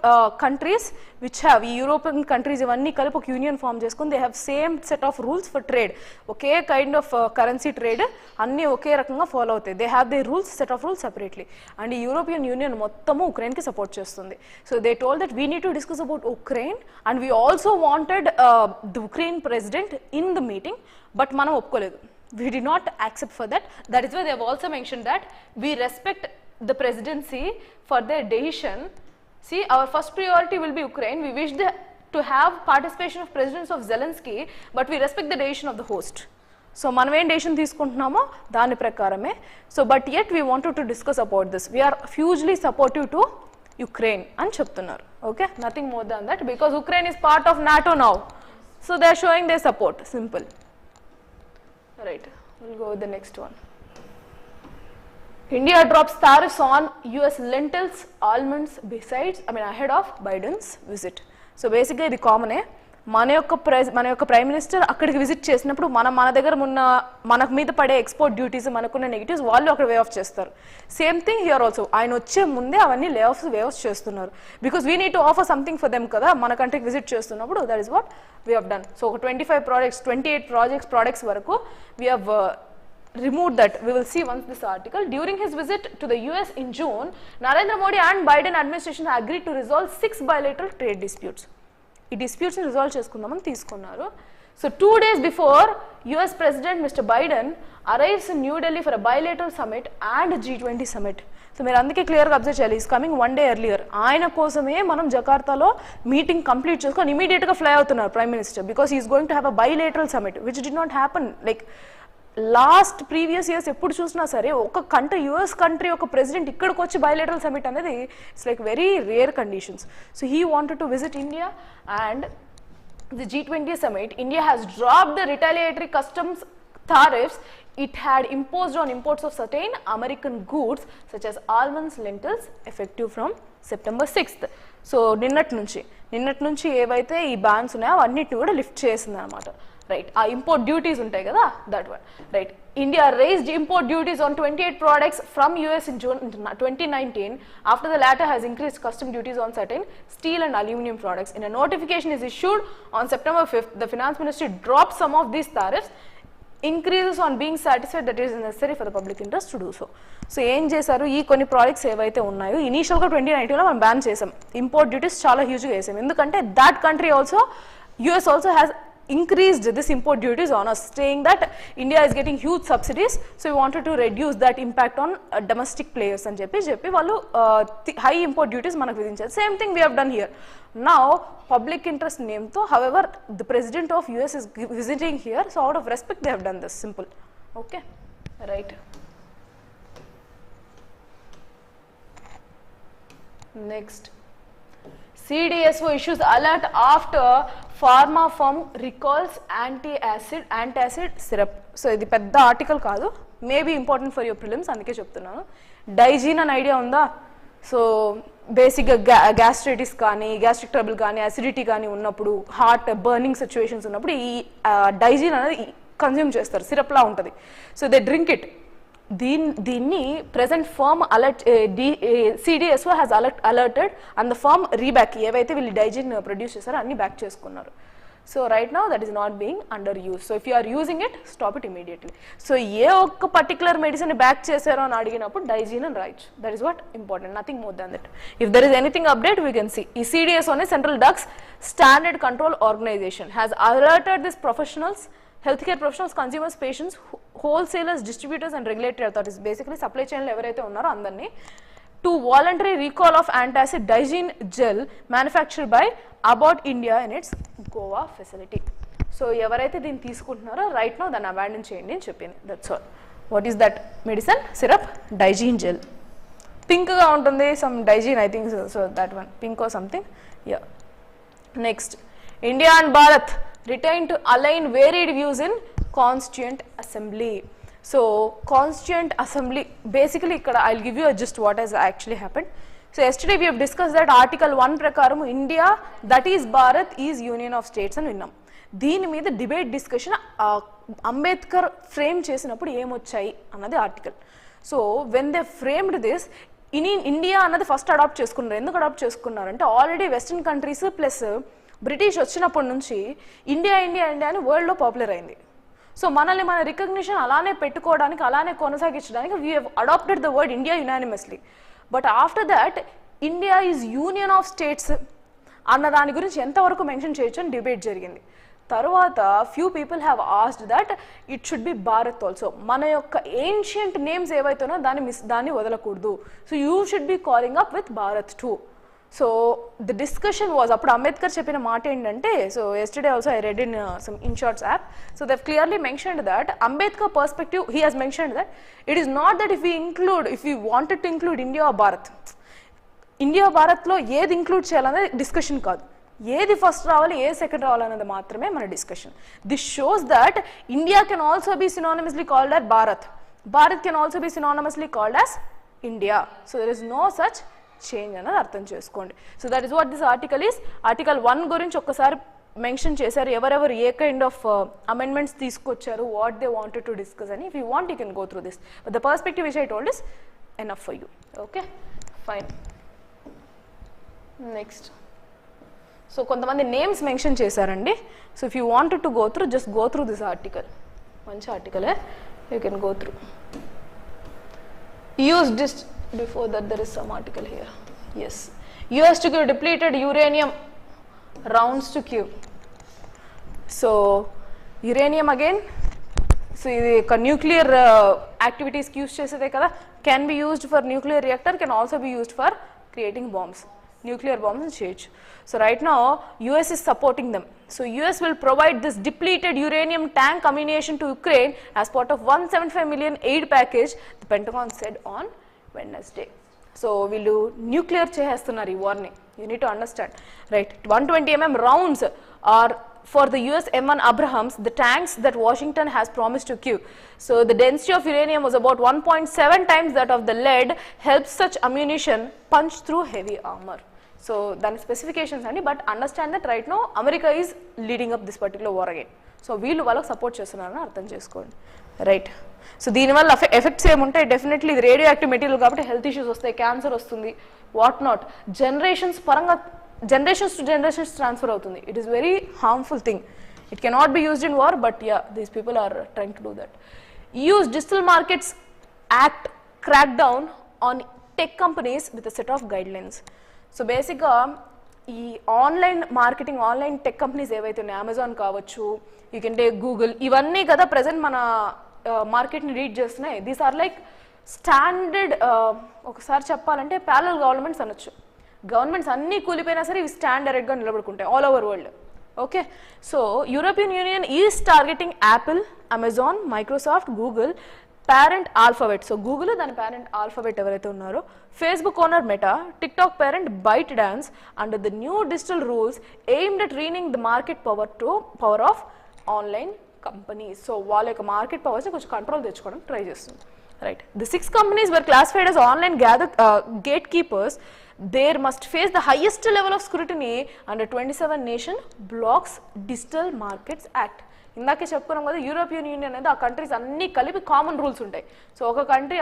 countries which have ఈ European countries ఇవన్నీ కలిపి ఒక union form చేసుకుని they have same set of rules for trade. Okay kind of currency trade అన్నీ ఒకే రకంగా ఫాలో అవుతాయి. They have they rules set of rules separately. And ఈ European union మొత్తము ఉక్రెయిన్కి సపోర్ట్ చేస్తుంది. So they told that we need to discuss about Ukraine and we also wanted the Ukraine president in the meeting, but మనం ఒప్పుకోలేదు. We did not accept for that. That is why they have also mentioned that we respect the presidency for their decision. See, our first priority will be Ukraine. We wish to have participation of presidents of Zelensky, but we respect the decision of the host. So మనం ఏం decision తీసుకుంటున్నామో దాని ప్రకారమే. So but yet we wanted to discuss about this. We are hugely supportive to Ukraine అని చెప్తున్నారు. Okay, nothing more than that, because Ukraine is part of NATO now. So they are showing their support. Simple. Right, we'll go with the next one. India drops tariffs on US lentils, almonds ahead of Biden's visit. So basically ఇది కామనే. మన యొక్క prime minister అక్కడికి visit చేసినప్పుడు మన దగ్గర ఉన్న మనకు మీద పడే ఎక్స్పోర్ట్ డ్యూటీస్, మనకున్న నెగిటివ్స్ వాళ్ళు అక్కడ వే ఆఫ్ చేస్తారు. Same thing here also. ఆయన వచ్చే ముందే అవన్నీ వే ఆఫ్ చేస్తున్నారు. Because we need to offer something for them కదా, మన కంట్రీకి విజిట్ చేస్తున్నప్పుడు. That is what we have done. So ఒక 28 projects వరకు we have removed that. We will see once this article. During his visit to the US in June, Narendra Modi and Biden administration agreed to resolve 6 bilateral trade disputes. ఈ డిస్ప్యూట్స్ని resolve చేసుకుందామని తీసుకున్నారు. So 2 days before, US President Mr. Biden arrives in New Delhi for a bilateral summit and G20 summit. So మీరు అందుకే క్లియర్గా observe చేయాలి, is coming 1 day earlier. ఆయన కోసమే మనం జకార్తాలో మీటింగ్ కంప్లీట్ చేసుకొని ఇమీడియట్గా ఫ్లై అవుతున్నారు prime minister, because is going to have a bilateral summit which did not happen. Like previous years ఎప్పుడు చూసినా సరే ఒక కంట్రీ, యుఎస్ కంట్రీ ఒక ప్రెసిడెంట్ ఇక్కడికి వచ్చి బయోలేటరల్ సమిట్ అనేది it's like very rare conditions. So he wanted to visit India and the G20 summit. India has dropped the retaliatory customs tariffs it had imposed on imports of certain American goods such as almonds, lentils, effective from September 6th. So నిన్నటి నుంచి ఏవైతే ఈ bans ఉన్నాయో అవన్నిటిని కూడా lift చేసింది అనమాట. Right, ఆ ఇంపోర్ట్ డ్యూటీస్ ఉంటాయి కదా, that one. Right, India raised import duties on 28 products from US in June 2019 after the latter has increased custom duties on certain steel and aluminum products. In a notification is issued on September 5th, the Finance Ministry dropped some of these tariffs increases on being satisfied that it is necessary for the public interest to do so. So ఏం చేశారు, ఈ కొన్ని products ఏవైతే ఉన్నాయో ఇనీషియల్గా 2019లో మనం ban చేసాం. Import duties చాలా హ్యూజ్గా వేసాం, ఎందుకంటే that country also, US also has increased this import duties on us, saying that India is getting huge subsidies, so we wanted to reduce that impact on domestic players అని చెప్పి వాళ్ళు high import duties మనకు విధించారు. Same thing we have done here. Now public interest name తో, however the president of US is visiting here, so out of respect they have done this. Simple. Okay, right. Next, CDSO issues alert after pharma firm recalls antacid syrup. So ఇది పెద్ద article కాదు, maybe important for your prelims, అందుకే చెప్తున్నాను. Digene అని idea ఉందా? So బేసిక్గా gastritis కానీ, gastric trouble కానీ, అసిడిటీ కానీ ఉన్నప్పుడు, హార్ట్ బర్నింగ్ సిచ్యువేషన్స్ ఉన్నప్పుడు ఈ డైజీన్ అనేది కన్జ్యూమ్ చేస్తారు, సిరప్లా ఉంటుంది. So they drink it. దీన్ని present firm CDSO has alerted and the firm రీబ్యాక్, ఏవైతే వీళ్ళు డైజిన్ ప్రొడ్యూస్ చేస్తారో అన్ని బ్యాక్ చేసుకున్నారు. So right now that is not being under use. So if you are using it, stop it immediately. So ఏ ఒక్క పర్టికులర్ మెడిసిన్ బ్యాక్ చేశారో అని అడిగినప్పుడు డైజిన్ అని రాయొచ్చు. That is what important, nothing more than that. If there is anything update we can see. ఈ CDSO అనే central drugs standard control organisation has alerted this professionals, healthcare professionals, consumers, patients, wholesalers, distributors and regulatory authorities, basically supply chain lo evaraithe unnaro andarni, to voluntary recall of antacid dizine gel manufactured by Abbott India in its Goa facility. So evaraithe din teeskuntunnaro right now danni abandon cheyandi ani cheppini. That's all. What is that medicine? Syrup, dizine gel. Pink ga untundi, some dizine I think, so that one, pink or something. Yeah. Next, India and Bharat retain to align varied views in Constituent Assembly. So Constituent Assembly, basically ikkada I'll give you a gist what has actually happened. So yesterday we have discussed that Article 1 prakaram India, that is Bharat, is Union of States అని విన్నాం. దీని మీద debate discussion Ambedkar frame చేసినప్పుడు ఏమొచ్చాయి అన్నది article. So when they framed this, India అన్నది first adapt చేసుకున్నారు. ఎందుకు adapt చేసుకున్నారంటే already western countries plus British వచ్చినప్పటి నుంచి ఇండియా ఇండియా ఇండియా అని వరల్డ్లో పాపులర్ అయింది. సో మనల్ని మన రికగ్నిషన్ అలానే పెట్టుకోవడానికి అలానే కొనసాగించడానికి we have adopted the word India unanimously. But after that India is union of states అన్న దాని గురించి ఎంతవరకు మెన్షన్ చేయొచ్చు అని డిబేట్ జరిగింది. తర్వాత few people have asked that it should be Bharat also. మన యొక్క ఏన్షియంట్ నేమ్స్ ఏవైతేనో దాన్ని వదలకూడదు. So you should be calling up with Bharat too. So the discussion was, అప్పుడు అంబేద్కర్ చెప్పిన మాట ఏంటంటే, so yesterday also I read in some Inshorts app, so they clearly mentioned that Ambedkar perspective he has mentioned that it is not that if you wanted to include India are Bharat, India భారత్లో ఏది include చేయాలనేది discussion కాదు, ఏది first రావాలి ఏది second రావాలనేది మాత్రమే మన discussion. This shows that India can also be synonymously called as Bharat, Bharat can also be synonymously called as India. So there is no such change అనేది అర్థం చేసుకోండి. So that is what this article is. Article 1 గురించి ఒక్కసారి mention చేశారు, ఎవరెవరు ఏ kind of amendments తీసుకొచ్చారు, what they wanted to discuss అని. If you want you can go through this, but the perspective which I told is enough for you. Okay fine. Next, so కొంతమంది names mention చేశారండి. So if you wanted to go through, just go through this article. మంచి ఆర్టికలే, you can go through. Before that there is some article here. Yes, US to give depleted uranium rounds to Q. So uranium again, so ఇది nuclear activities కి use చేసేదే కదా, can be used for nuclear reactor, can also be used for creating bombs, nuclear bombs చేయొచ్చు. So right now US is supporting them. So US will provide this depleted uranium tank ammunition to Ukraine as part of 175 million aid package, the Pentagon said on Wednesday. So వీళ్ళు nuclear చేసేస్తున్నారు ఈ వార్ని, you need to understand, right. 120 mm rounds are for the US M1 Abrams, the tanks that Washington has promised to Kyiv. So the density of uranium was about 1.7 times that of the lead, helps such ammunition punch through heavy armor. So దాని specifications అండి, but understand that right now America is leading up this particular war again. So వీళ్ళు వాళ్ళకి support చేస్తున్నారని అర్థం చేసుకోండి, రైట్. So దీనివల్ల effects ఏముంటాయి, డెఫినెట్లీ ఇది రేడియో యాక్టివ్ మెటీరియల్ కాబట్టి హెల్త్ ఇష్యూస్ వస్తాయి, క్యాన్సర్ వస్తుంది, వాట్ నాట్, జనరేషన్స్ పరంగా జనరేషన్స్ టు జనరేషన్స్ ట్రాన్స్ఫర్ అవుతుంది. It is very harmful thing. It cannot be used in war, but ya these people are trying to do that. EU's Digital Markets Act cracked down on tech companies with a set of guidelines. So బేసిక్గా ఈ online marketing, online tech companies ఏవైతే ఉన్నాయో, Amazon కావచ్చు, you can take Google, ఇవన్నీ కదా present మన మార్కెట్ని read చేస్తున్నాయి. దీస్ ఆర్ లైక్ స్టాండర్డ్, ఒకసారి చెప్పాలంటే ప్యారలల్ గవర్నమెంట్స్ అనొచ్చు. గవర్నమెంట్స్ అన్నీ కూలిపోయినా సరే ఇవి స్టాండర్డ్గా నిలబడుకుంటాయి all over world. Okay, so European Union is targeting Apple, Amazon, Microsoft, Google, parent Alphabet. So Google దాని పేరెంట్ ఆల్ఫాబెట్ ఎవరైతే ఉన్నారో, Facebook owner Meta, TikTok parent ByteDance under the new digital rules aimed at reining the market power of online companies. So వాళ్ళ యొక్క మార్కెట్ పవర్స్ని కొంచెం control తెచ్చుకోవడం try చేస్తుంది, right. The 6 companies were classified as online gatekeepers. There must face the highest level of scrutiny under 27 nation blocks Digital Markets Act. ఇందాకే చెప్పుకున్నాం కదా, యూరోపియన్ యూనియన్ అనేది ఆ కంట్రీస్ అన్ని కలిపి కామన్ రూల్స్ ఉంటాయి. సో ఒక కంట్రీ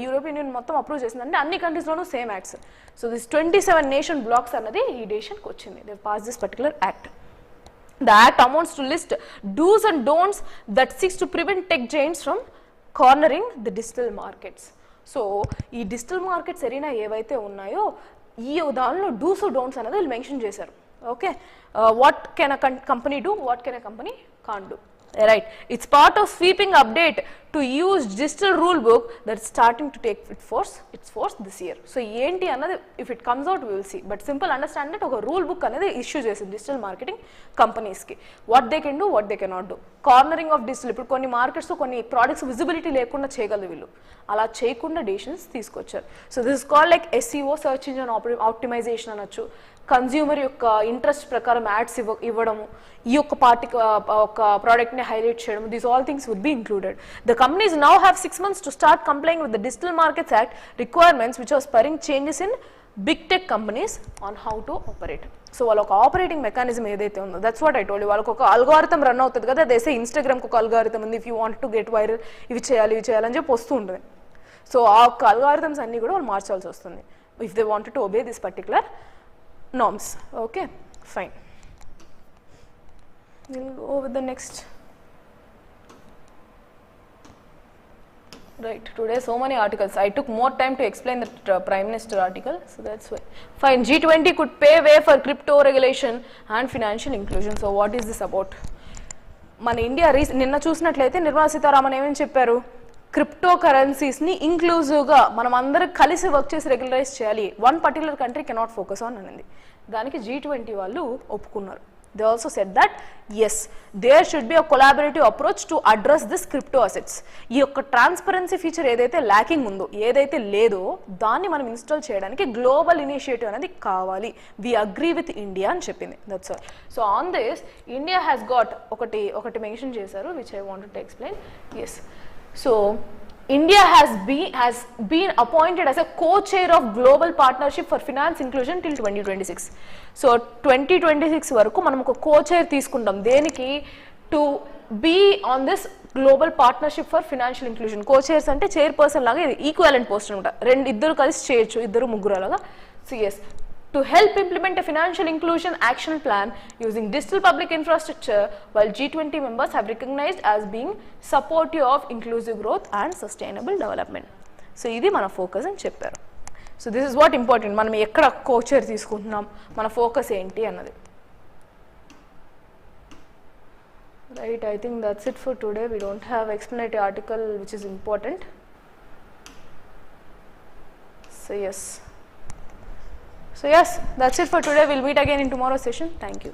యూరోపియన్ యూనియన్ మొత్తం అప్రూవ్ చేసిందంటే అన్ని కంట్రీస్లోనూ same acts. So this 27 nation blocs అన్నది ఈ డెసిషన్కి వచ్చింది. They pass this particular act. The act amounts to list do's and don'ts that seeks to prevent tech giants from cornering the digital markets. So ఈ digital markets arena ఏవైతే ఉన్నాయో ఈ దానిలో dos don'ts అనేది వీళ్ళు మెన్షన్ చేశారు. Okay, what can a company do, what can a company can't do, right. It's part of sweeping update to use digital rule book that starting to take its force this year. So ఏంటి అన్నది if it comes out will see, but simple understand that ఒక rule book అనేది issue చేసింది digital marketing కంపెనీస్కి, what they can do, what they cannot do. Cornering of digital, ఇప్పుడు కొన్ని మార్కెట్స్లో కొన్ని ప్రోడక్ట్స్ విజిబిలిటీ లేకుండా చేయగలరు వీళ్ళు, అలా చేయకుండా డెసిషన్స్ తీసుకొచ్చారు. So this is called like SEO, search engine optimisation అనొచ్చు. కన్జ్యూమర్ యొక్క ఇంట్రెస్ట్ ప్రకారం యాడ్స్ ఇవ్వడము, ఈ యొక్క ఒక ప్రోడక్ట్ని హైలైట్ చేయడం, these all things would be included. The companies now have 6 months to start complying with the digital markets act requirements which are spurring changes in big tech companies on how to operate. So వాళ్ళ ఒక operating mechanism ఏదైతే ఉందో, that's what I told you. వాళ్ళకి ఒక algorithm run అవుతుంది కదా, దేసే ఇన్స్టాగ్రామ్కి ఒక algorithm ఉంది, if you want to get viral, ఇవి చేయాలి అని చెప్పి వస్తూ ఉంటుంది. సో ఆ అల్గారిథమ్స్ అన్నీ కూడా వాళ్ళు మార్చాల్సి వస్తుంది if they wanted to obey this particular norms. Okay, fine. We'll go with the next. Right, today so many articles. I took more time to explain the Prime Minister article, so that's why. Fine, G20 could pave way for crypto regulation and financial inclusion. So what is this about? మన India నిన్న చూసినట్లయితే నిర్మలా సీతారామన్ ఏమని చెప్పారు, crypto కరెన్సీస్ని ఇంక్లూజివ్గా మనం అందరం కలిసి work చేసి regularise చేయాలి, one particular country cannot focus on అనేది. దానికి G20 వాళ్ళు ఒప్పుకున్నారు. They also said that yes, there should be a collaborative approach to address this crypto assets. ఈ యొక్క ట్రాన్స్పరెన్సీ ఫీచర్ ఏదైతే ల్యాకింగ్ ఉందో, ఏదైతే లేదో దాన్ని మనం ఇన్స్టాల్ చేయడానికి గ్లోబల్ ఇనిషియేటివ్ అనేది కావాలి. వి అగ్రీ విత్ ఇండియా అని చెప్పింది. That's all. So on this India has got ఒకటి మెన్షన్ చేశారు which I wanted to explain. Yes, so India has been appointed as a co-chair of Global Partnership for Finance Inclusion till 2026. So 2026 వరకు మనం ఒక co-chair తీసుకుంటాం. దేనికి? To be on this global partnership for financial inclusion. co-chairs అంటే chairperson లాగా ఇది equivalent post అనమాట. ఇద్దరు కలిసి చేయొచ్చు, ఇద్దరు ముగ్గురు అలాగా. So yes, to help implement a financial inclusion action plan using digital public infrastructure, while G20 members have recognized as being supportive of inclusive growth and sustainable development. So ఇది మన focus అని చెప్పారు. So this is what important. మనం ఎక్కడ coacher తీసుకుంటున్నాం, మన focus ఏంటి అన్నది. Right, I think that's it for today. We don't have explanatory article which is important. So yes, that's it for today. We'll meet again in tomorrow's session. Thank you.